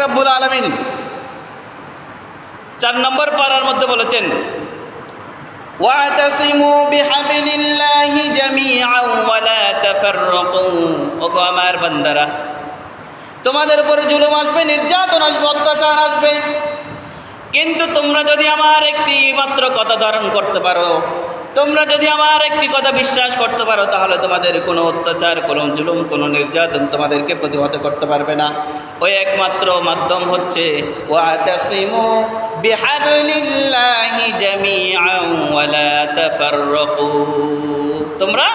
রব্বুল আলামিন 4 নম্বর পারার মধ্যে বলেছেন, ওয়াতাসিমু বিহাবলিল্লাহি জামিআন ওয়া লা তাফাররাকু। ওগো আমার বান্দারা, তোমাদের উপরে জুলুম আসবে, নির্যাতন আসবে, অত্যাচার আসবে, কিন্তু তোমরা যদি আমার একটি মাত্র কথা ধারণ করতে পারো, তোমরা যদি আমার একটি কথা বিশ্বাস করতে পারো, তাহলে তোমাদের কোনো অত্যাচার, কোনো জুলুম, কোনো নির্যাতন তোমাদেরকে প্রতিহত করতে পারবে না। ওই একমাত্র মাধ্যম হচ্ছে ওয়াতাসিমু বিহাবলিল্লাহি জামিআন ওয়া লা তাফাররাকু। তোমরা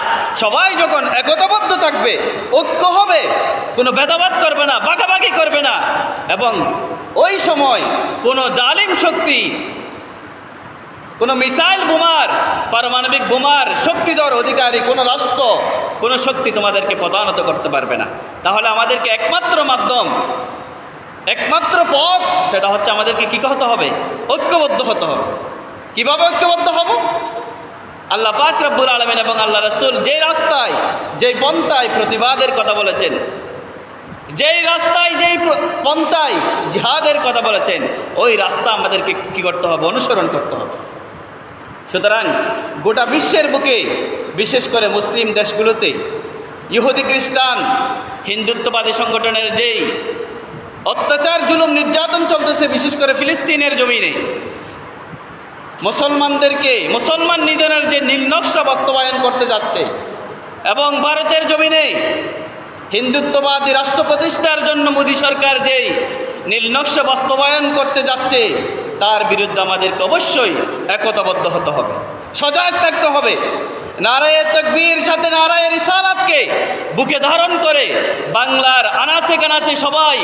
সবাই যখন একতাবদ্ধ থাকবে, ঐক্য হবে, কোনো ভেদাভেদ করবে না, ভাগাভাগি করবে না, এবং ওই সময় কোনো জালিম শক্তি, কোনো মিসাইল বোমার, পারমাণবিক বোমার শক্তিধর অধিকারী কোনো রাষ্ট্র, কোনো শক্তি তোমাদেরকে পদানত করতে পারবে না। তাহলে আমাদেরকে একমাত্র মাধ্যম, একমাত্র পথ, সেটা হচ্ছে আমাদেরকে কী হতে হবে? ঐক্যবদ্ধ হতে হবে। কীভাবে ঐক্যবদ্ধ হব? আল্লাহ পাক রব্বুল আলামিন এবং আল্লাহ রাসূল যেই রাস্তায়, যেই পন্থায় প্রতিবাদের কথা বলেছেন, যেই রাস্তায়, যেই পন্থায় জিহাদের কথা বলেছেন, ওই রাস্তা আমাদেরকে কী করতে হবে? অনুসরণ করতে হবে। সুতরাং গোটা বিশ্বের বুকে, বিশেষ করে মুসলিম দেশগুলোতে ইহুদি, খ্রিস্টান, হিন্দুত্ববাদী সংগঠনের যেই অত্যাচার, জুলুম, নির্যাতন চলতেছে, বিশেষ করে ফিলিস্তিনের জমিনে মুসলমানদেরকে, মুসলমান নিধনের যে নীলনকশা বাস্তবায়ন করতে যাচ্ছে, এবং ভারতের জমিনে হিন্দুত্ববাদী রাষ্ট্র প্রতিষ্ঠার জন্য মোদী সরকার যেই নীলনকশা বাস্তবায়ন করতে যাচ্ছে, তার বিরুদ্ধে আমাদেরকে অবশ্যই একতাবদ্ধ হতে হবে, সজাগ থাকতে হবে। নারায়ে তাকবীর সাথে নারায়ে রিসালাতকে বুকে ধারণ করে বাংলার আনাচে কানাচে সবাই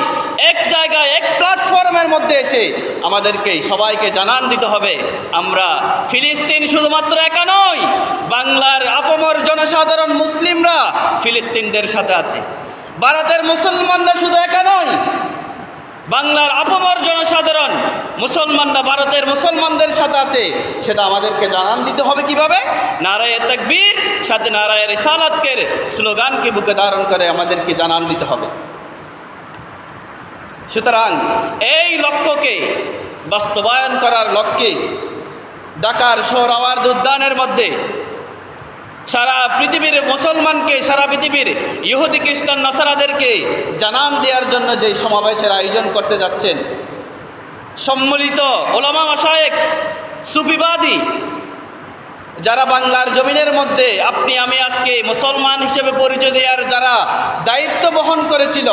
এক জায়গায়, এক প্ল্যাটফর্মের মধ্যে এসে আমাদেরকে সবাইকে জানান দিতে হবে, আমরা ফিলিস্তিন শুধুমাত্র একা নই, বাংলার আপামর জনসাধারণ মুসলিমরা ফিলিস্তিনদের সাথে আছে। ভারতের মুসলমানরা শুধু একা নয়, বাংলার আপামর জনসাধারণ মুসলমানরা ভারতের মুসলমানদের সাথে আছে। সেটা আমাদেরকে জানান দিতে হবে কিভাবে? নারায়ে তাকবীর সাথে নারায়ে রিসালাতের স্লোগানকে বুকে ধারণ করে আমাদেরকে জানান দিতে হবে। সুতরাং এই লক্ষ্যকে বাস্তবায়ন করার লক্ষ্যে ঢাকার সোহরাওয়ার্দী উদ্যানের মধ্যে সারা পৃথিবীর মুসলমানকে, সারা পৃথিবীর ইহুদি, খ্রিস্টান, নাসারাদেরকে জানান দেওয়ার জন্য যে সমাবেশের আয়োজন করতে যাচ্ছেন, সম্মিলিত ওলামা মাশায়েখ, সুফিবাদী যারা বাংলার জমিনের মধ্যে আপনি আমি আজকে মুসলমান হিসেবে পরিচয় দেওয়ার যারা দায়িত্ব বহন করেছিল,